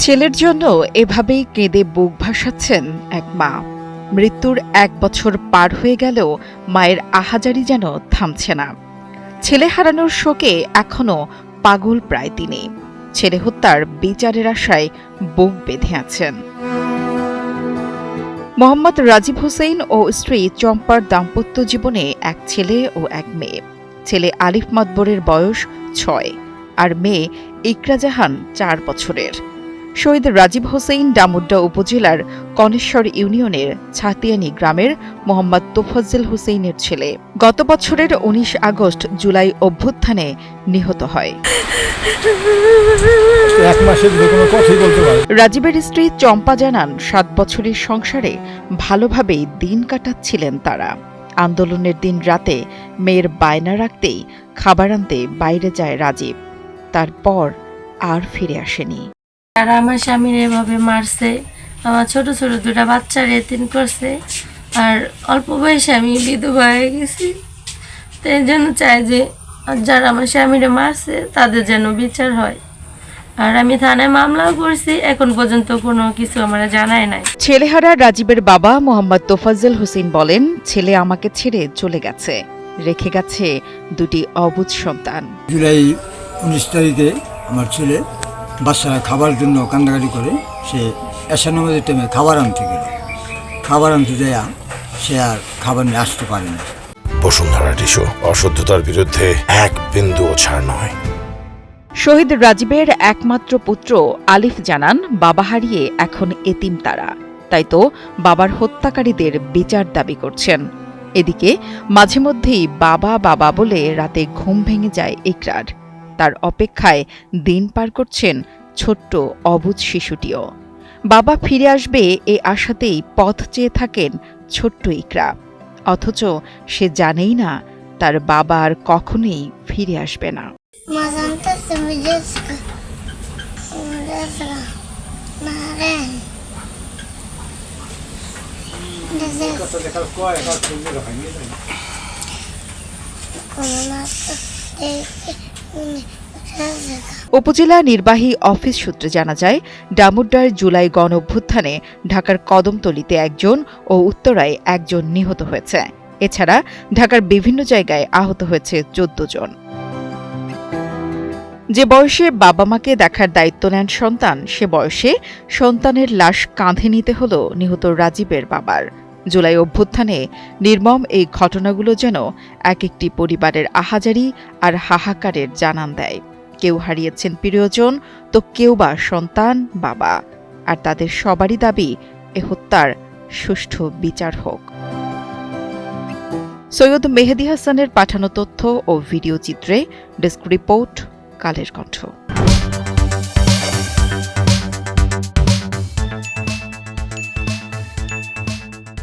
ছেলের জন্য এভাবেই কেঁদে বুক ভাসাচ্ছেন এক মা। মৃত্যুর 1 বছর পার হয়ে গেলেও মায়ের আহাজারি যেন থামছে না। ছেলে হারানোর শোকে এখনও পাগল প্রায় তিনি। ছেলে হত্যার বিচারের আশায় বুক বেঁধে আছেন। মোহাম্মদ রাজীব হোসেন ও স্ত্রী চম্পার দাম্পত্য জীবনে এক ছেলে ও এক মেয়ে। ছেলে আলিফ মাতবরের বয়স 6 আর মেয়ে ইকরা জাহান 4 বছরের। শহীদ রাজীব হোসেন ডামুড্ডা উপজেলার কনেশ্বর ইউনিয়নের ছাতিয়ানি গ্রামের মোহাম্মদ তোফাজ্জল হোসেনের ছেলে। গত বছরের 19 আগস্ট জুলাই অভ্যুত্থানে নিহত হয়। রাজীবের স্ত্রী চম্পা জানান, 7 বছরের সংসারে ভালোভাবেই দিন কাটাচ্ছিলেন তারা। আন্দোলনের দিন রাতে মেয়ের বায়না রাখতেই খাবার আনতে বাইরে যায় রাজীব। তারপর আর ফিরে আসেনি। আর আমার স্বামীর এভাবে মারছে, আমার ছোট ছোট 2টা বাচ্চার এতিম করছে, আর অল্প বয়সে আমি বিধবা হয়ে গেছি। তো এই জন্য চাই যে যারা আমার স্বামীরে মারছে তাদের যেন বিচার হয়। আর আমি থানায় মামলাও করছি, এখন পর্যন্ত কোনো কিছু আমার জানায় নাই। ছেলেহারা রাজীবের বাবা মোহাম্মদ তোফাজ্জল হোসেন বলেন, ছেলে আমাকে ছেড়ে চলে গেছে, রেখে গেছে 2টি অবুঝ সন্তান। জুলাই 19 তারিখে আমার ছেলে বাচ্চারা খাবার জন্য কান্দাকাটি করে, সে এশা নামাজের টাইমে খাবার আনতে গেল। খাবার আনতে যাইয়া সে আর খাবার নিয়ে আসতে পারে না। বসুন্ধরা টিস্যু, অশুদ্ধতার বিরুদ্ধে এক বিন্দুও ছাড় নয়। শহীদ রাজীবের একমাত্র পুত্র আলিফ জানান, বাবা হারিয়ে এখন এতিম তারা, তাই তো বাবার হত্যাকারীদের বিচার দাবি করছেন। এদিকে মাঝে মধ্যেই বাবা বাবা বলে রাতে ঘুম ভেঙে যায় ইকরার। তার অপেক্ষায় দিন পার করছেন ছোট্ট অবুঝ শিশুটিও। বাবা ফিরে আসবে এ আশাতেই পথ চেয়ে থাকেন ছোট্ট ইকরা, অথচ সে জানেই না তার বাবা আর কখনোই ফিরে আসবে না। উপজেলা নির্বাহী অফিস সূত্রে জানা যায়, ডামুড্ডার জুলাই গণ অভ্যুত্থানে ঢাকার কদমতলীতে 1 জন ও উত্তরায় 1 জন নিহত হয়েছে। এছাড়া ঢাকার বিভিন্ন জায়গায় আহত হয়েছে 14 জন। যে বয়সে বাবা মাকে দেখার দায়িত্ব নেন সন্তান, সে বয়সে সন্তানের লাশ কাঁধে নিতে হল নিহত রাজীবের বাবার। জুলাই অভ্যুত্থানে নির্মম এই ঘটনাগুলো যেন এক একটি পরিবারের আহাজারি আর হাহাকারের জানান দেয়। কেউ হারিয়েছেন প্রিয়জন, তো কেউ বা সন্তান, বাবা। আর তাদের সবারই দাবি এ হত্যার সুষ্ঠু বিচার হোক। সৈয়দ মেহেদী হাসানের পাঠানো তথ্য ও ভিডিও চিত্রে ডেস্ক রিপোর্ট, কালের কণ্ঠ।